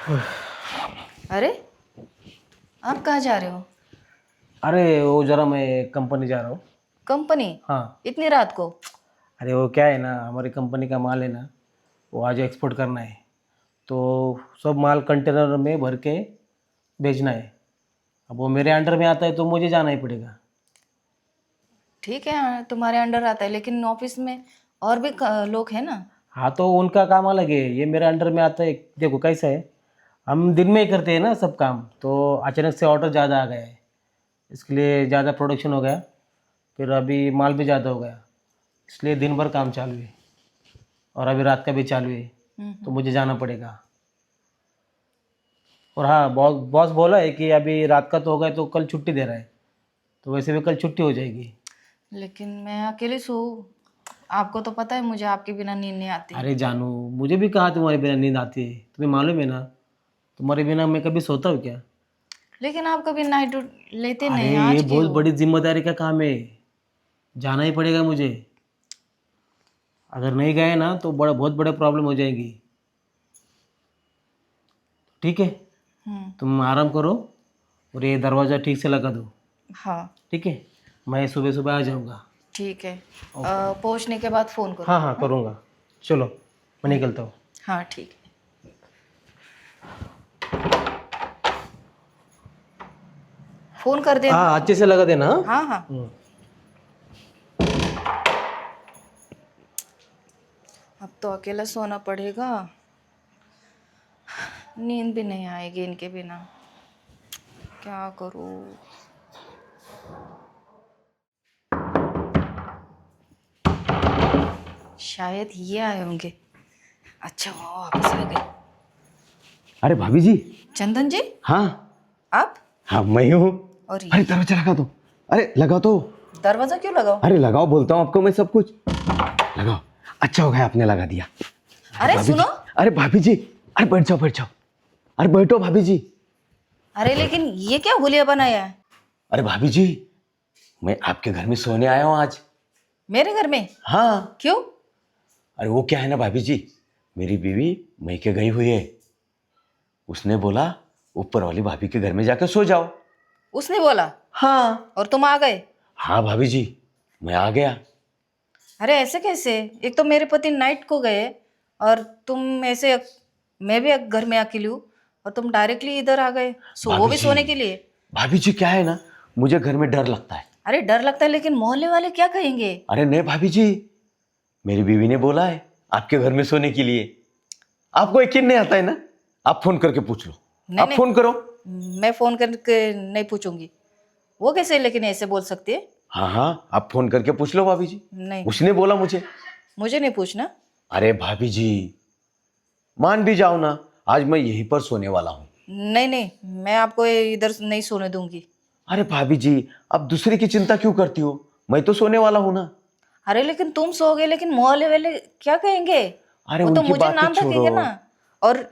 अरे आप कहाँ जा रहे हो? अरे वो जरा मैं कंपनी जा रहा हूँ। कंपनी? हाँ। इतनी रात को? अरे वो क्या है ना, हमारी कंपनी का माल है ना, वो आज एक्सपोर्ट करना है। तो सब माल कंटेनर में भर के भेजना है। अब वो मेरे अंडर में आता है तो मुझे जाना ही पड़ेगा। ठीक है, तुम्हारे अंडर आता है, लेकिन ऑफिस में और भी लोग हैं ना। हाँ तो उनका काम अलग है, ये मेरे अंडर में आता है। देखो कैसा है, हम दिन में ही करते हैं ना सब काम, तो अचानक से ऑर्डर ज़्यादा आ गया है, इसके लिए ज़्यादा प्रोडक्शन हो गया। फिर अभी माल भी ज़्यादा हो गया, इसलिए दिन भर काम चालू है और अभी रात का भी चालू है, तो मुझे जाना पड़ेगा। और हाँ, बॉस बॉस बोला है कि अभी रात का तो हो गया तो कल छुट्टी दे रहा है, तो वैसे भी कल छुट्टी हो जाएगी। लेकिन मैं अकेली सो, आपको तो पता है मुझे आपके बिना नींद नहीं आती। अरे जानू, मुझे भी कहाँ तुम्हारे बिना नींद आती है, तुम्हें मालूम है ना, तुम्हारे बिना मैं कभी सोता हूँ क्या? लेकिन आप कभी नाइट लेते अरे नहीं, ये आज बहुत क्यों? बड़ी जिम्मेदारी का काम है, जाना ही पड़ेगा मुझे। अगर नहीं गए ना तो बहुत बड़े प्रॉब्लम हो जाएगी। ठीक है, तुम आराम करो और ये दरवाज़ा ठीक से लगा दो। हाँ ठीक है, मैं सुबह सुबह आ जाऊँगा। ठीक है। पहुंचने के बाद फ़ोन करो। हाँ हाँ करूँगा। चलो मैं निकलता हूँ। हाँ ठीक है। फ़ोन कर देना। हाँ अच्छे से लगा देना। हाँ हाँ हाँ। अब तो अकेला सोना पड़ेगा, नींद भी नहीं आएगी इनके बिना। क्या करूँ? शायद ये आए होंगे। अच्छा वो वापस आ गए। अरे भाभी जी। चंदन जी, हाँ आप? हाँ मैं ही हूँ। और अरे दरवाजा लगा दो। अरे लगाओ तो। दरवाजा क्यों लगाओ? अरे लगाओ बोलता हूँ आपको मैं, सब कुछ लगाओ। अच्छा हो गया आपने लगा दिया। अरे भाभी सुनो। जी, अरे भाभी जी, अरे बैठ जाओ बैठ जाओ। अरे बैठो भाभी जी। अरे लेकिन ये क्या हुलिया बनाया है? अरे भाभी जी, मैं आपके घर में सोने आया हूँ आज। मेरे घर में? हाँ। क्यों? अरे वो क्या है ना भाभी जी, मेरी बीवी मैके गई हुई है, उसने बोला ऊपर वाली भाभी के घर में जाकर सो जाओ। उसने बोला? हाँ। और तुम आ गए? हाँ भाभी जी, मैं आ गया। अरे ऐसे कैसे? एक तो मेरे पति नाइट को गए और तुम ऐसे, मैं भी घर में अकेली हूँ और तुम डायरेक्टली इधर आ गए, सो वो भाभी भी जी, सोने के लिए? भाभी जी क्या है ना, मुझे घर में डर लगता है। अरे डर लगता है, लेकिन मोहल्ले वाले क्या कहेंगे? अरे नहीं भाभी जी, मेरी बीवी ने बोला है आपके घर में सोने के लिए। आपको यकीन नहीं आता है ना, आप फोन करके पूछ लो। नहीं आप नहीं, फोन करो। मैं फोन करके नहीं पूछूंगी। वो कैसे लेकिन ऐसे बोल सकती है? हाँ हाँ, आप फोन करके पूछ लो भाभी जी। नहीं, उसने बोला मुझे। मुझे नहीं पूछना। अरे भाभी जी, मान भी जाओ ना, आज मैं यहीं पर सोने वाला हूँ। नहीं नहीं, मैं आपको इधर नहीं सोने दूंगी। अरे भाभी जी, आप दूसरे की चिंता क्यों करती हो, मैं तो सोने वाला हूँ ना। अरे लेकिन तुम सोओगे, लेकिन मोहल्ले वाले क्या कहेंगे? अरे वो तो उनकी मुझे बातें नाम छोड़ो। रखेंगे ना। और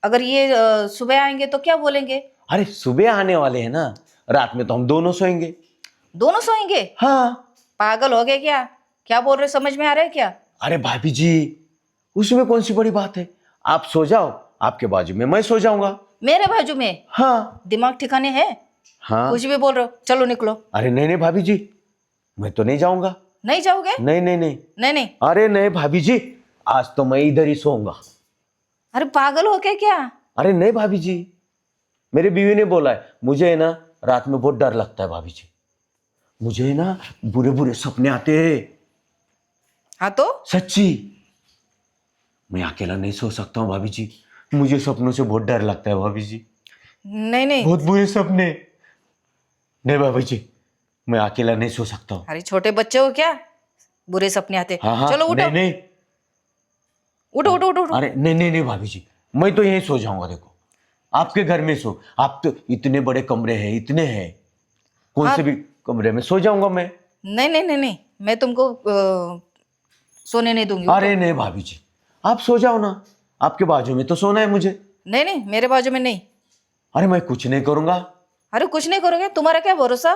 अगर ये सुबह आएंगे तो क्या बोलेंगे? अरे सुबह आने वाले हैं ना, रात में तो हम दोनों सोएंगे। दोनों सोएंगे? हाँ। पागल हो गए क्या? क्या बोल रहे, समझ में आ रहा है क्या? अरे भाभी जी, उसमें कौन सी बड़ी बात है, आप सो जाओ, आपके बाजू में मैं सो जाऊंगा। मेरे बाजू में? हाँ। दिमाग ठिकाने है? हाँ। कुछ भी बोल रहे हो, चलो निकलो। अरे नहीं नहीं भाभी जी, मैं तो नहीं जाऊंगा। नहीं जाओगे? नहीं नहीं नहीं। नहीं नहीं। अरे नहीं भाभी जी, आज तो मैं इधर ही सोऊंगा। अरे पागल हो गए क्या? अरे नहीं भाभी जी, मेरी बीवी ने बोला है, मुझे है ना रात में बहुत डर लगता है भाभी जी, मुझे है ना बुरे बुरे सपने आते हैं। हाँ तो? सच्ची, मैं अकेला नहीं सो सकता हूँ भाभी जी, मुझे सपनों से बहुत डर लगता है भाभी जी, नहीं नहीं। बहुत बुरे सपने। नहीं भाभी जी, मैं अकेला नहीं सो सकता हूँ। अरे छोटे बच्चे हो क्या, बुरे सपने आते? हाँ हाँ। चलो उठो। नहीं नहीं। उठो उठो उठो उठो। अरे नहीं नहीं नहीं भाभी जी, मैं तो यहीं सो जाऊंगा। देखो आपके घर में सो, आप तो इतने बड़े कमरे हैं, इतने हैं, कौन हाँ। से भी कमरे में सो जाऊंगा मैं। नहीं नहीं नहीं नहीं, मैं तुमको सोने नहीं दूंगी। अरे नहीं भाभी जी, आप सो जाओ ना, आपके बाजू में तो सोना है मुझे। नहीं नहीं, मेरे बाजू में नहीं। अरे मैं कुछ नहीं करूंगा। अरे कुछ नहीं करोगे? तुम्हारा क्या भरोसा,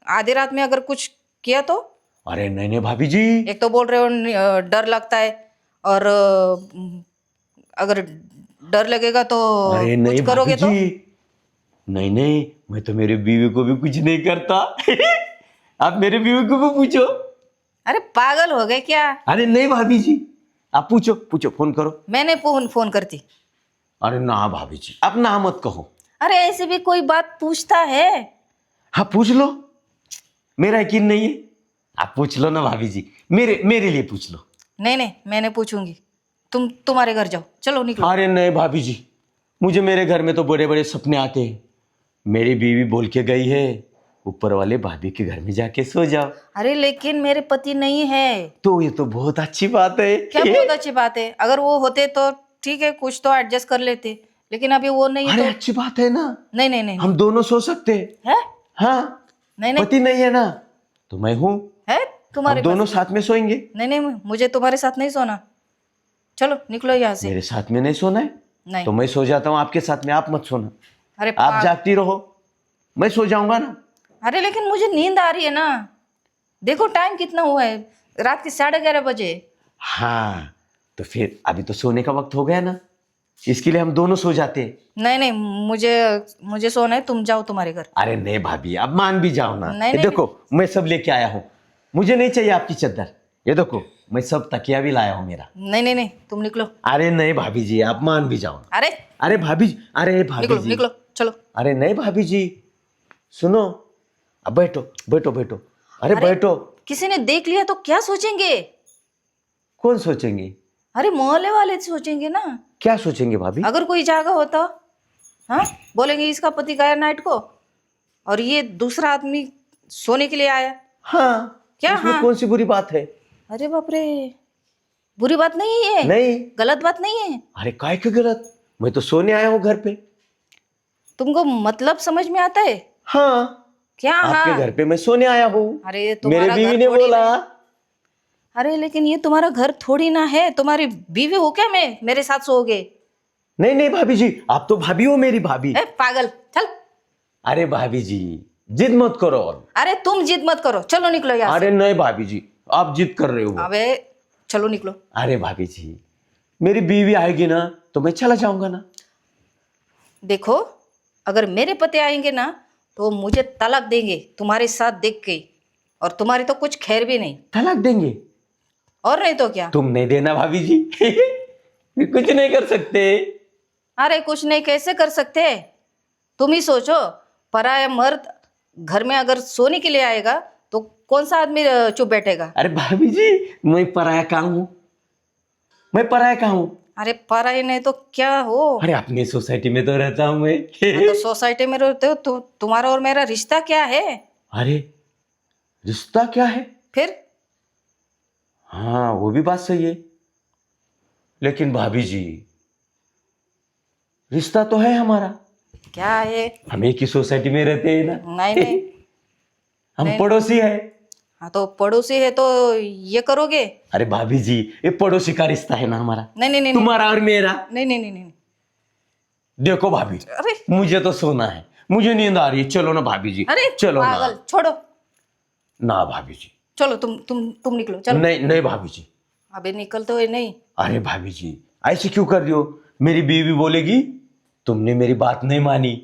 आधी रात में अगर कुछ किया तो? अरे नहीं नहीं भाभी जी। एक तो बोल रहे हो डर लगता है, और अगर डर लगेगा तो अरे कुछ नहीं करोगे भाभी तो? जी, नहीं नहीं, मैं तो मेरी बीवी को भी कुछ नहीं करता। आप मेरी बीवी को भी पूछो। अरे पागल हो गए क्या? अरे नहीं भाभी जी, आप पूछो पूछो, फोन करो। मैंने फोन फोन करती। अरे ना भाभी जी, आप ना मत कहो। अरे ऐसे भी कोई बात पूछता है? हाँ पूछ लो, मेरा यकीन नहीं है, आप पूछ लो ना भाभी जी, मेरे मेरे लिए पूछ लो। नहीं नहीं, मैंने पूछूंगी। तुम्हारे घर जाओ, चलो निकलो। अरे नहीं भाभी जी, मुझे मेरे घर में तो बड़े बड़े सपने आते हैं। मेरी बीवी बोल के गई है, ऊपर वाले भाभी के घर में जाके सो जाओ। अरे लेकिन मेरे पति नहीं है। तो ये तो बहुत अच्छी बात है। क्या बहुत अच्छी बात है? अगर वो होते तो ठीक है, कुछ तो एडजस्ट कर लेते, लेकिन अभी वो नहीं अरे तो। अच्छी बात है ना, नहीं नहीं नहीं, हम दोनों सो सकते हैं। है? हाँ, नहीं नहीं, पति नहीं है ना, तो मैं हूँ, है हम तुम्हारे पास। दोनों साथ में सोएंगे। नहीं नहीं, मुझे तुम्हारे साथ नहीं सोना। चलो निकलो यहाँ से। मेरे साथ में नहीं सोना है नहीं। तो मैं सो जाता हूँ आपके साथ में, आप मत सोना। अरे आप जागती रहो, मैं सो जाऊंगा ना। अरे लेकिन मुझे नींद आ रही है ना। देखो टाइम कितना हुआ है, रात के 11:30 बजे। हाँ, तो फिर अभी तो सोने का वक्त हो गया ना, इसके लिए हम दोनों सो जाते हैं। नहीं नहीं, मुझे सोना है, तुम जाओ तुम्हारे घर। अरे नहीं भाभी, अब मान भी जाओ ना। नहीं, ये नहीं, देखो मैं सब लेके आया हूँ, मुझे नहीं चाहिए आपकी चादर। ये देखो मैं सब तकिया भी लाया हूँ मेरा। नहीं नहीं नहीं, तुम निकलो। अरे नहीं भाभी जी, आप मान भी जाओ ना। अरे अरे भाभी जी, अरे भाभी निकलो जी, निकलो, चलो। अरे नहीं भाभी जी, सुनो, अब बैठो बैठो बैठो। अरे बैठो। किसी ने देख लिया तो क्या सोचेंगे? कौन सोचेंगे? अरे मोहल्ले वाले सोचेंगे ना। क्या सोचेंगे भाभी? अगर कोई जागा होता, हाँ, बोलेंगे इसका पति गया नाइट को और ये दूसरा आदमी सोने के लिए आया। हाँ, क्या इसमें हाँ? कौन सी बुरी बात है? अरे बाप रे, बुरी बात नहीं है, नहीं। गलत बात नहीं है। अरे काय के गलत, मैं तो सोने आया हूँ घर पे। तुमको मतलब समझ में आता है? हाँ, क्या आपके हाँ? घर पे मैं सोने आया हूँ। अरे मेरे तुम्हारा बीवी घर ने थोड़ी बोला। ना। अरे लेकिन ये तुम्हारा घर थोड़ी ना है, तुम्हारी बीवी हो क्या? मैं मेरे साथ सोओगे? नहीं नहीं भाभी जी, आप तो भाभी हो मेरी भाभी। ए पागल, चल। अरे भाभी जी, जिद मत करो। अरे तुम जिद मत करो, चलो निकलो यहाँ से। अरे नहीं भाभी जी, आप जिद कर रहे हो। अबे चलो निकलो। अरे भाभी जी, मेरी बीवी आएगी ना तो मैं चला जाऊंगा ना। देखो, अगर मेरे पति आएंगे ना तो मुझे तलाक देंगे तुम्हारे साथ देख के, और तुम्हारी तो कुछ खैर भी नहीं। तलाक देंगे? और नहीं तो क्या। तुम नहीं देना भाभी जी। मैं कुछ नहीं कर सकते। अरे कुछ नहीं कैसे कर सकते? तुम ही सोचो, पराया मर्द घर में अगर सोने के लिए आएगा तो कौन सा आदमी चुप बैठेगा? अरे भाभी जी, मैं पराया कहाँ हूँ? मैं पराया कहाँ हूँ? अरे पराये नहीं तो क्या हो? अरे अपनी सोसाइटी में तो रहता हूँ मैं। हाँ, तो सोसाइटी में रहते हो तो तुम्हारा और मेरा रिश्ता क्या है? अरे रिश्ता क्या है? फिर हाँ वो भी बात सही है, लेकिन भाभी जी रिश्ता तो है हमारा। क्या है? हम एक ही सोसाइटी में रहते हैं ना। नहीं नहीं। हम नहीं। पड़ोसी है। हाँ तो पड़ोसी है तो ये करोगे? अरे भाभी जी, ये पड़ोसी का रिश्ता है ना हमारा, नहीं नहीं नहीं तुम्हारा और मेरा। नहीं नहीं नहीं नहीं। देखो भाभी, अरे मुझे तो सोना है, मुझे नींद आ रही है, चलो ना भाभी जी। अरे चलो पागल, ना। छोड़ो। ना भाभी जी। चलो तुम निकलो, चलो। नहीं नहीं भाभी जी। अबे निकलते हुए नहीं। अरे भाभी जी, ऐसे क्यों कर रही हो? मेरी बीवी बोलेगी तुमने मेरी बात नहीं मानी।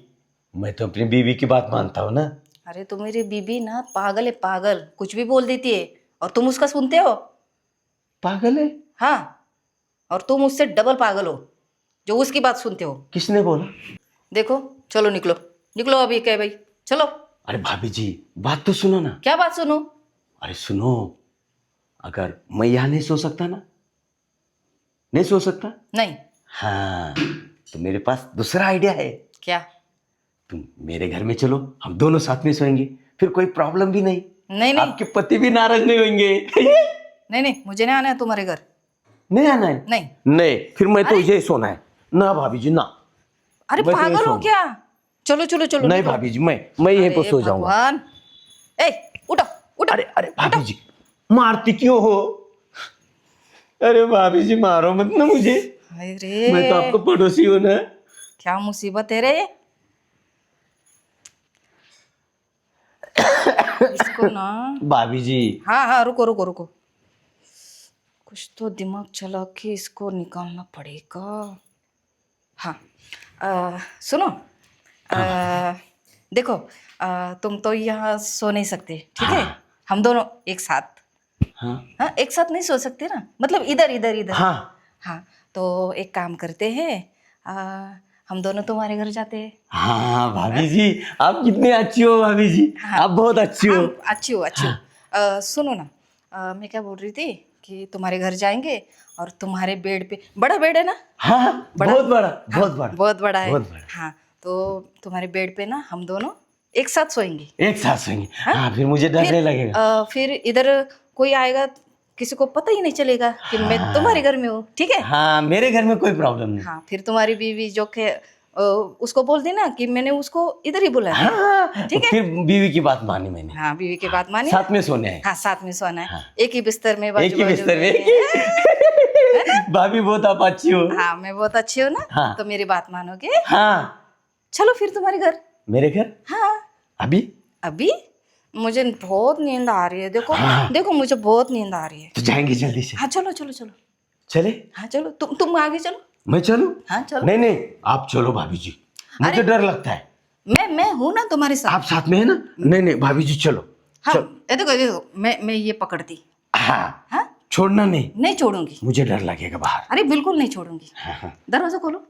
मैं तो अपनी बीवी की बात मानता हूँ ना। अरे तो मेरी बीबी ना पागल है, पागल, कुछ भी बोल देती है और तुम उसका सुनते हो। पागल है? हाँ, और तुम उससे डबल पागल हो जो उसकी बात सुनते हो। किसने बोला? देखो, चलो निकलो, निकलो अभी, क्या भाई, चलो। अरे भाभी जी, बात तो सुनो ना। क्या बात सुनो? अरे सुनो, अगर मैं यहाँ नहीं सो सकता ना, नहीं सो सकता, नहीं। हाँ, तो मेरे पास दूसरा आइडिया है। क्या? तुम मेरे घर में चलो, हम दोनों साथ में सोएंगे, फिर कोई प्रॉब्लम भी नहीं। नहीं नहीं आपके पति भी नाराज नहीं होंगे। नहीं नहीं, मुझे नहीं आना है तुम्हारे घर। नहीं आना है? नहीं। नहीं, फिर मैं तो यही सोना है ना भाभी जी ना। अरे मैं तो यही पागल हो सोऊंगा। क्या? चलो चलो चलो, नहीं निकलो। भाभी जी, मैं यहीं पर अरे सो जाऊंगा। भगवान, ए उठो उठो। अरे अरे भाभी जी, मारती क्यों हो? अरे भाभी जी, मारो मत ना मुझे, अरे मैं तो आपको पड़ोसी हूँ ना। क्या मुसीबत है रे ये। इसको ना, भाभी जी, हाँ हाँ, रुको रुको रुको, कुछ तो दिमाग चला के इसको निकालना पड़ेगा। हाँ सुनो, देखो, तुम तो यहाँ सो नहीं सकते, ठीक है? हम दोनों एक साथ, हाँ हाँ एक साथ नहीं सो सकते ना, मतलब इधर इधर इधर। हाँ हाँ, तो एक काम करते हैं, हम दोनों तुम्हारे घर जाते हैं। हाँ भाभी जी, आप कितने अच्छी हो भाभी जी, आप बहुत अच्छी हो। हाँ अच्छी हो अच्छी हो। सुनो ना, मैं क्या बोल रही थी कि तुम्हारे घर जाएंगे और तुम्हारे बेड पे, बड़ा बेड है ना? हाँ बड़ा? बहुत बड़ा, हाँ, बहुत बड़ा, बहुत बड़ा है। बहुत बड़ा। हाँ, तो तुम्हारे बेड पे ना हम दोनों एक साथ सोएंगे। एक साथ सोएंगे। हाँ फिर मुझे डरने लगेगा। फिर इधर कोई आएगा, किसी को पता ही नहीं चलेगा कि मैं तुम्हारे घर में हूँ, ठीक है? हाँ मेरे घर में कोई प्रॉब्लम नहीं। हाँ, फिर तुम्हारी बीवी जो के उसको बोल देना कि मैंने उसको इधर ही बुलाया। हाँ ठीक है? फिर बीवी की बात मानी मैंने। हाँ, बीवी की बात मानी। साथ में सोने हैं। हाँ, साथ में सोना है। हाँ। एक ही बिस्तर में, एक बाजू ही बाजू बिस्तर में। में। भाभी बहुत आप अच्छी हो। हाँ, मैं बहुत अच्छी हूँ ना, हाँ। तो मेरी बात मानोगे? हाँ चलो फिर तुम्हारे घर। मेरे घर हाँ, अभी अभी मुझे बहुत नींद आ रही है, देखो हाँ। देखो, मुझे बहुत नींद आ रही है। तो जाएंगे जल्दी से। हाँ चलो चलो चलो। चले? हाँ चलो, तुम आगे चलो। मैं चलूं? हाँ चलो। नहीं नहीं आप चलो भाभी जी, मुझे अरे, डर लगता है। मैं हूँ ना तुम्हारे साथ। आप साथ में है ना? नहीं नहीं भाभी जी चलो। हाँ, चलो। ये देखो देखो, मैं ये पकड़ती। हाँ हाँ, छोड़ना नहीं, नहीं छोड़ूंगी। मुझे डर लगेगा बाहर। अरे बिल्कुल नहीं छोड़ूंगी। हाँ, हाँ। दरवाजा खोलो।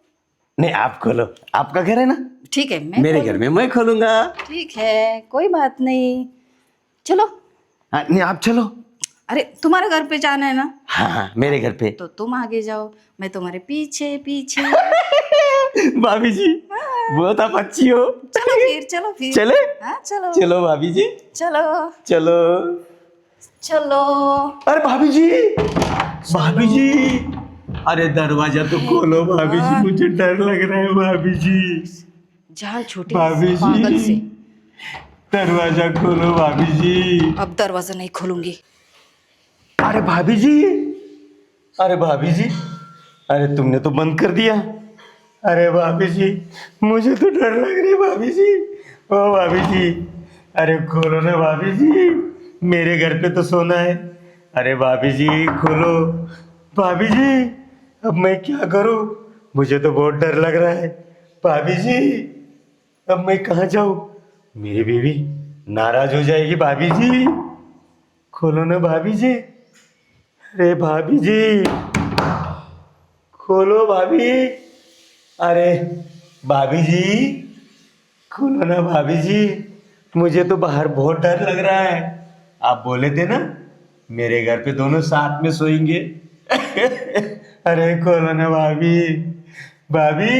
नहीं आप खोलो, आपका घर है ना? ठीक है, मैं मेरे खोलूं। घर में मैं खोलूंगा। ठीक है, कोई बात नहीं, चलो। हाँ, नहीं आप चलो। अरे तुम्हारे घर पे जाना है ना, हाँ हाँ मेरे घर पे। तो तुम आगे जाओ, मैं तुम्हारे पीछे पीछे। भाभी जी बहुत आप अच्छी हो। चलो फिर, चलो फिर। चले? हाँ चलो चलो भाभी जी चलो चलो। चलो। अरे भाभी जी, भाभी जी, अरे दरवाजा तो खोलो भाभी जी, मुझे डर लग रहा है भाभी जी। जान छूटी भाभी इस पागल जी से। दरवाजा खोलो भाभी जी। अब दरवाजा नहीं खोलूंगी। अरे भाभी जी, अरे भाभी जी, अरे तुमने तो बंद कर दिया। अरे भाभी जी मुझे तो डर लग रही है भाभी जी। ओ भाभी जी, अरे खोलो ना भाभी जी, मेरे घर पे तो सोना है। अरे भाभी जी खोलो। भाभी जी अब मैं क्या करूं, मुझे तो बहुत डर लग रहा है। भाभी जी अब मैं कहाँ जाऊं, मेरी बीवी नाराज हो जाएगी। भाभी जी खोलो ना भाभी जी। अरे भाभी जी खोलो भाभी। अरे भाभी जी खोलो ना भाभी जी, मुझे तो बाहर बहुत डर लग रहा है। आप बोले थे ना मेरे घर पे दोनों साथ में सोएंगे। अरे खोलो ना भाभी, भाभी